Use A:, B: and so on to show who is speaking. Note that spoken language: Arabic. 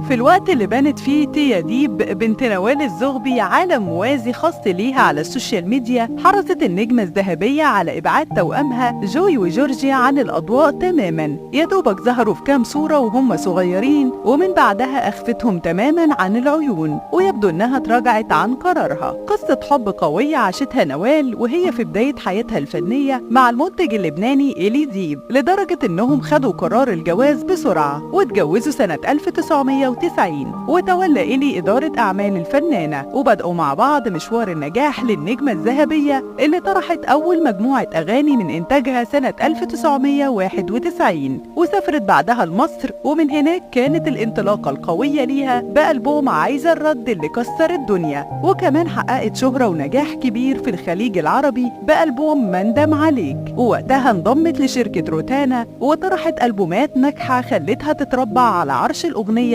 A: في الوقت اللي بنت فيه تيا ديب بنت نوال الزغبي عالم موازي خاص ليها على السوشيال ميديا، حرصت النجمة الذهبية على إبعاد توأمها جوي وجورجيا عن الأضواء تماماً. يا دوبك ظهروا في كام صورة وهم صغيرين، ومن بعدها أخفتهم تماماً عن العيون، ويبدو إنها تراجعت عن قرارها. قصة حب قوية عاشتها نوال وهي في بداية حياتها الفنية مع المنتج اللبناني إيلي ديب، لدرجة إنهم خدوا قرار الجواز بسرعة واتجوزوا سنة 1990. وتولى إيلي إدارة أعمال الفنانة، وبدأوا مع بعض مشوار النجاح للنجمة الذهبية اللي طرحت أول مجموعة أغاني من إنتاجها سنة 1991، وسافرت بعدها لمصر، ومن هناك كانت الانطلاقة القوية ليها بألبوم عايزة الرد اللي كسر الدنيا. وكمان حققت شهرة ونجاح كبير في الخليج العربي بألبوم مندم عليك، ووقتها انضمت لشركة روتانا وطرحت ألبومات ناجحة خلتها تتربع على عرش الأغنية